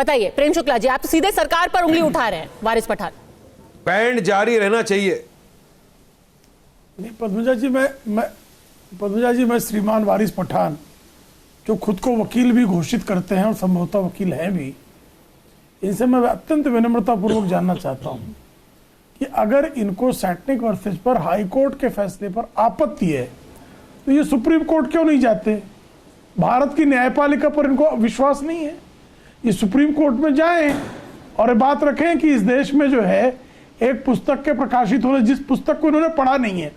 बताइए प्रेम शुक्ला जी, आप तो सीधे सरकार पर उंगली उठा रहे हैं। वारिस पठान, बैंड जारी रहना चाहिए। नहीं पद्मजा जी, मैं श्रीमान वारिस पठान, जो खुद को वकील भी घोषित करते हैं और संभवतः वकील हैं भी, इनसे मैं अत्यंत विनम्रतापूर्वक जानना चाहता हूं कि अगर इनको सैटनिक वर्सेज पर हाई कोर्ट के फैसले पर आपत्ति है तो ये सुप्रीम कोर्ट क्यों नहीं जाते? भारत की न्यायपालिका पर इनको विश्वास नहीं है? ये सुप्रीम कोर्ट में जाएं और ये बात रखें कि इस देश में जो है एक पुस्तक के प्रकाशित होने, जिस पुस्तक को इन्होंने पढ़ा नहीं है,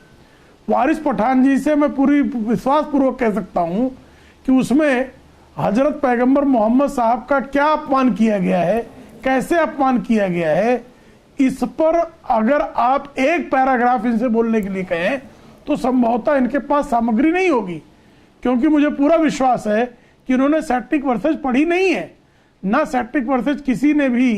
वारिस पठान जी से मैं पूरी विश्वास पूर्वक कह सकता हूं कि उसमें हजरत पैगंबर मोहम्मद साहब का क्या अपमान किया गया है, कैसे अपमान किया गया है, इस पर अगर आप एक पैराग्राफ इनसे बोलने के लिए कहें तो संभवतः इनके पास सामग्री नहीं होगी, क्योंकि मुझे पूरा विश्वास है कि इन्होंने सैटनिक वर्सेज पढ़ी नहीं है। ना सैटनिक वर्सेज किसी ने भी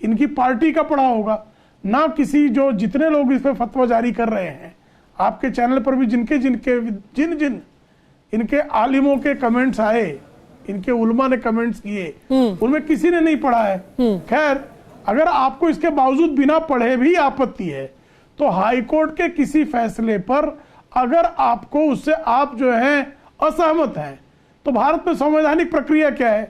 इनकी पार्टी का पढ़ा होगा, ना किसी जो जितने लोग इस पर फतवा जारी कर रहे हैं, आपके चैनल पर भी जिन इनके आलिमों के कमेंट्स आए, इनके उलमा ने कमेंट्स किए, उनमें किसी ने नहीं पढ़ा है। खैर, अगर आपको इसके बावजूद बिना पढ़े भी आपत्ति है तो हाई कोर्ट के किसी फैसले पर अगर आपको उससे आप जो है असहमत हैं तो भारत में संवैधानिक प्रक्रिया क्या है?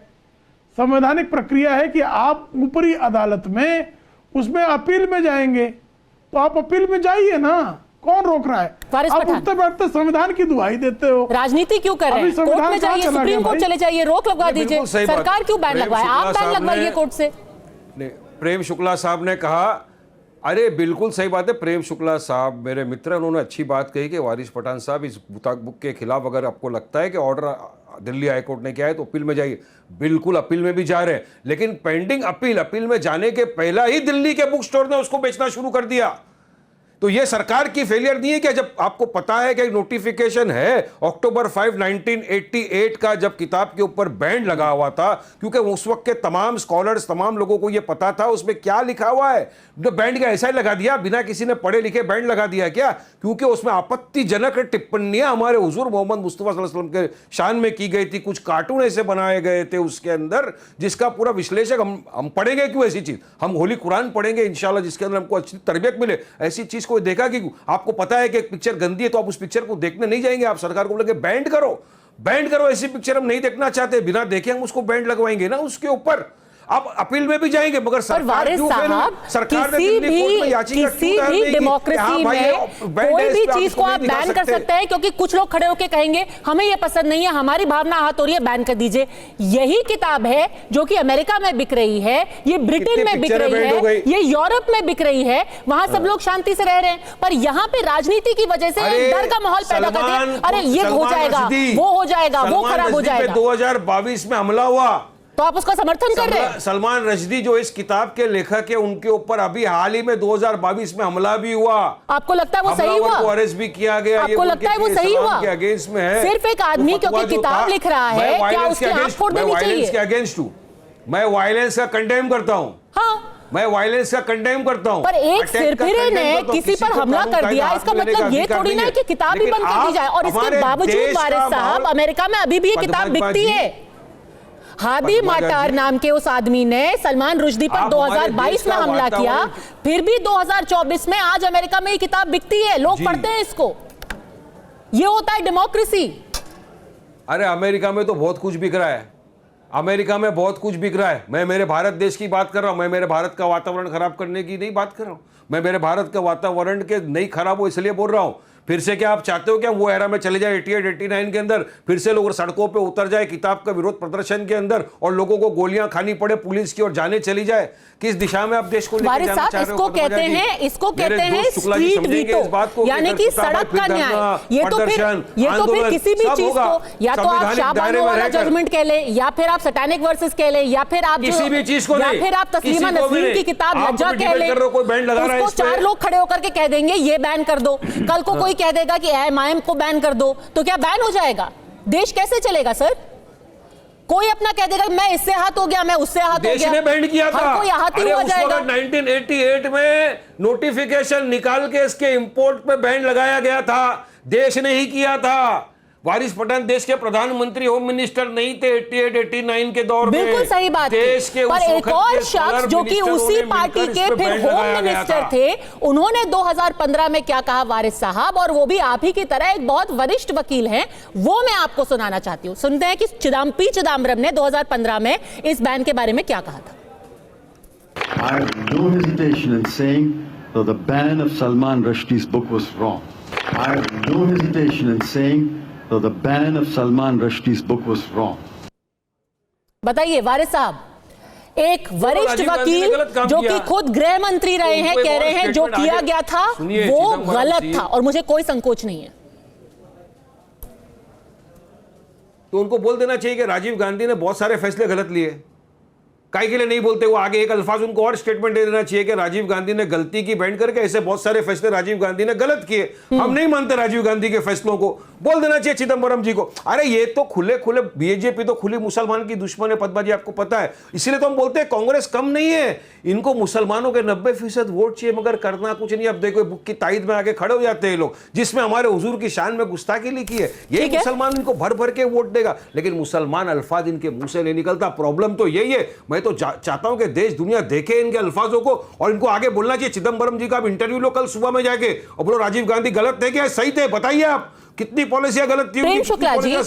संवैधानिक प्रक्रिया है कि आप ऊपरी अदालत में उसमें अपील में जाएंगे, तो आप अपील में जाइए ना, कौन रोक रहा है? आप उठते बैठते संविधान की दुहाई देते हो, राजनीति क्यों कर रहे हैं? कोर्ट में जाइए, सुप्रीम कोर्ट चले जाइए, रोक लगवा दीजिए। सरकार क्यों बैन लगवाए? आप बैन लगवाइए कोर्ट से। प्रेम शुक्ला साहब ने कहा, अरे बिल्कुल सही बात है। प्रेम शुक्ला साहब मेरे मित्र, उन्होंने अच्छी बात कही कि वारिस पठान साहब, इस बुक के खिलाफ अगर आपको लगता है कि ऑर्डर दिल्ली हाईकोर्ट ने किया है तो अपील में जाइए। बिल्कुल अपील में भी जा रहे हैं, लेकिन पेंडिंग अपील में जाने के पहला ही दिल्ली के बुक स्टोर ने उसको बेचना शुरू कर दिया। तो यह सरकार की फेलियर नहीं है क्या? जब आपको पता है कि नोटिफिकेशन है अक्टूबर 5, 1988 का, जब किताब के ऊपर बैंड लगा हुआ था, क्योंकि उस वक्त के तमाम स्कॉलर्स, तमाम लोगों को यह पता था उसमें क्या लिखा हुआ है। तो बैंड का ऐसा ही लगा दिया, बिना किसी ने पढ़े लिखे बैंड लगा दिया क्या? क्योंकि उसमें आपत्तिजनक टिप्पणियां हमारे हुजूर मोहम्मद मुस्तफा सल्लल्लाहु अलैहि वसल्लम के शान में की गई थी। कुछ कार्टून ऐसे बनाए गए थे उसके अंदर, जिसका पूरा विश्लेषक हम पढ़ेंगे क्यों ऐसी चीज? हम होली कुरान पढ़ेंगे इंशाल्लाह, जिसके अंदर हमको अच्छी तरबियत मिले। ऐसी चीज को देखा कि आपको पता है कि एक पिक्चर गंदी है तो आप उस पिक्चर को देखने नहीं जाएंगे, आप सरकार को बोलेंगे बैंड करो, ऐसी पिक्चर हम नहीं देखना चाहते, बिना देखे हम उसको बैंड लगवाएंगे ना उसके ऊपर। आप अपील में भी जाएंगे, मगर सरकार किसी भी डेमोक्रेसी में कोई भी चीज को आप बैन कर सकते हैं, क्योंकि कुछ लोग खड़े होकर कहेंगे हमें ये पसंद नहीं है, हमारी भावना आहत हो रही है, बैन कर दीजिए। यही किताब है जो कि अमेरिका में बिक रही है, ये ब्रिटेन में बिक रही है, ये यूरोप में बिक रही है, वहां सब लोग शांति से रह रहे हैं। पर यहाँ पे राजनीति की वजह से डर का माहौल पैदा कर दिया। अरे ये हो जाएगा, वो हो जाएगा, वो खराब हो जाएगा। 2022 में हमला हुआ तो आप उसका समर्थन कर रहे हैं? सलमान रश्दी जो इस किताब के लेखक है, उनके ऊपर अभी हाल ही में 2022 में हमला भी हुआ। आपको लगता है वो सही हुआ? को अरेस्ट भी किया गया। आपको लगता है वो सही हुआ? अगेंस्ट में है। सिर्फ एक आदमी क्योंकि किताब लिख रहा है, क्या उसकी आंख फोड़ देनी चाहिए? के अगेंस्ट हूं मैं, वायलेंस का कंडेम करता हूं। हाँ, मैं वायलेंस का कंडेम करता हूं। पर एक सिरफिरे ने किसी पर हमला कर दिया, इसका मतलब ये थोड़ी ना कि किताब ही बंद कर दी जाए। और इसके बावजूद वारिस साहब, अमेरिका में अभी भी ये किताब बिकती है। हादी माटार नाम के उस आदमी ने सलमान रुश्दी पर 2022 में हमला किया, फिर भी 2024 में आज अमेरिका में ये किताब बिकती है, लोग पढ़ते हैं इसको। ये होता है डेमोक्रेसी। अरे अमेरिका में तो बहुत कुछ बिक रहा है, अमेरिका में बहुत कुछ बिक रहा है। मैं मेरे भारत देश की बात कर रहा हूं, मैं मेरे भारत का वातावरण खराब करने की नहीं बात कर रहा हूं। मैं मेरे भारत के वातावरण के नहीं खराब हो इसलिए बोल रहा हूं। फिर से क्या आप चाहते हो कि हम वो एरा में चले जाए 88, 89 के अंदर, फिर से लोग सड़कों पे उतर जाए किताब का विरोध प्रदर्शन के अंदर, और लोगों को गोलियां खानी पड़े पुलिस की और जाने चली जाए? किस दिशा में आप देश को लेकर जाना चाह रहे हो? इसको कहते हैं स्ट्रीट वीटो, यानी कि सड़क का न्याय। ये तो फिर किसी भी चीज को, या तो आप शाहबानो वाला जजमेंट कह ले, या फिर आप सैटेनिक वर्सेस कह ले, या फिर आप किसी भी चीज को, या फिर आप तस्लीमा नसरीन की किताब लज्जा कह ले। उसको 4 लोग खड़े होकर के कह देंगे ये बैन कर दो, कल को कोई कह देगा कि एमआईएम को बैन कर दो, तो क्या बैन हो जाएगा? देश कैसे चलेगा सर? कोई अपना कह देगा मैं इससे हाथ हो गया, मैं उससे हाथ हो गया। देश ने बैन किया था, कोई हाथ ही हो जाएगा। 1988 में नोटिफिकेशन निकाल के इसके इंपोर्ट पे बैन लगाया गया था, देश ने ही किया था। वारिस पठान देश के प्रधानमंत्री होम मिनिस्टर नहीं थे 88-89 के दौर में। बिल्कुल सही बात देश के पर एक और शख्स जो कि उसी पार्टी के फिर होम मिनिस्टर थे, उन्होंने 2015 में क्या कहा वारिस साहब, और वो भी आप ही की तरह एक बहुत वरिष्ठ वकील हैं, वो मैं आपको सुनाना चाहती हूं। सुनते हैं कि पी चिदम्बरम ने 2015 में इस बैन के बारे में क्या कहा था। I have no hesitation in saying that the ban of Salman Rushdie's book was wrong. I have no hesitation in saying that the ban of Salman Rushdie's book was wrong. बताइए वारिस साहब, एक वरिष्ठ वकील जो कि खुद गृह मंत्री रहे हैं, कह रहे हैं जो किया गया था वो गलत था और मुझे कोई संकोच नहीं है। तो उनको बोल देना चाहिए कि राजीव गांधी ने बहुत सारे फैसले गलत लिए। काहे के लिए नहीं बोलते वो? आगे एक अल्फाज उनको और स्टेटमेंट दे देना चाहिए कि राजीव गांधी ने गलती की बैंड करके ऐसे बहुत सारे फैसले राजीव गांधी ने गलत किए, हम नहीं मानते राजीव गांधी के फैसलों को, बोल देना चाहिए चिदम्बरम जी को। अरे ये तो खुले खुले बीजेपी तो खुली मुसलमान की दुश्मन है पद्मा जी, आपको पता है। इसीलिए तो हम बोलते हैं कांग्रेस कम नहीं है, इनको मुसलमानों के 90% वोट चाहिए मगर करना कुछ नहीं। अब देखो बुक की ताईद में आके खड़े हो जाते हैं लोग, जिसमें हमारे हुजूर की शान में गुस्ताखी लिखी है, यही मुसलमान इनको भर भर के वोट देगा, लेकिन मुसलमान अल्फाज इनके मुंह से नहीं निकलता। प्रॉब्लम तो यही है। मैं तो चाहता हूं कि देश दुनिया देखे इनके अल्फाजों को, और इनको आगे बोलना चाहिए। चिदम्बरम जी का आप इंटरव्यू लो कल सुबह में जाके और बोलो राजीव गांधी गलत थे क्या सही थे, बताइए आप कितनी पॉलिसियां गलत थी। प्रेम शुक्ला जी, एक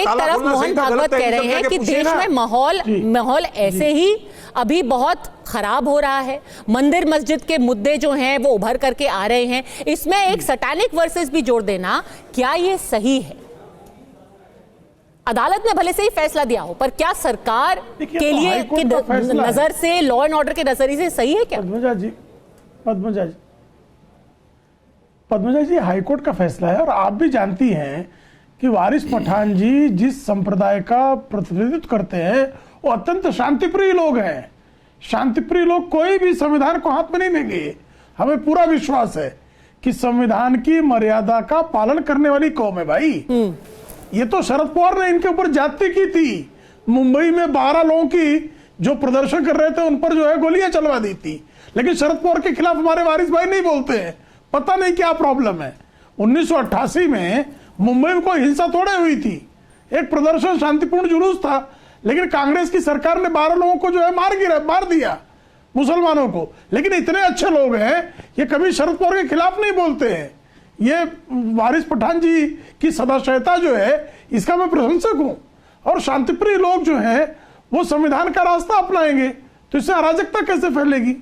तरफ मोहन भागवत कह रहे हैं कि देश में माहौल ऐसे ही अभी बहुत खराब हो रहा है, मंदिर मस्जिद के मुद्दे जो हैं वो उभर करके आ रहे हैं, इसमें एक सैटानिक वर्सेस भी जोड़ देना, क्या ये सही है? अदालत ने भले से ही फैसला दिया हो, पर क्या सरकार के लिए की नजर से, लॉ एंड ऑर्डर के नजरिए से सही है क्या? पद्मजा जी हाईकोर्ट का फैसला है, और आप भी जानती हैं कि वारिस पठान जी जिस संप्रदाय का प्रतिनिधित्व करते हैं वो अत्यंत शांतिप्रिय लोग हैं। शांतिप्रिय लोग कोई भी संविधान को हाथ में नहीं देंगे। हमें पूरा विश्वास है कि संविधान की मर्यादा का पालन करने वाली कौम है भाई। ये तो शरद पवार ने इनके ऊपर ज्यादती की थी। मुंबई में 12 लोगों की जो प्रदर्शन कर रहे थे उन पर जो है गोलियां चलवा दी थी, लेकिन शरद पवार के खिलाफ हमारे वारिस भाई नहीं बोलते हैं। पता नहीं क्या प्रॉब्लम है। 1988 में मुंबई में कोई हिंसा थोड़े हुई थी, एक प्रदर्शन शांतिपूर्ण जुलूस था, लेकिन कांग्रेस की सरकार ने 12 लोगों को जो है मार दिया, मुसलमानों को। लेकिन इतने अच्छे लोग हैं, ये कभी शरद पवार के खिलाफ नहीं बोलते हैं। ये वारिस पठान जी की सदाशयता जो है इसका मैं प्रशंसक हूं, और शांतिप्रिय लोग जो हैं वो संविधान का रास्ता अपनाएंगे, तो इससे अराजकता कैसे फैलेगी?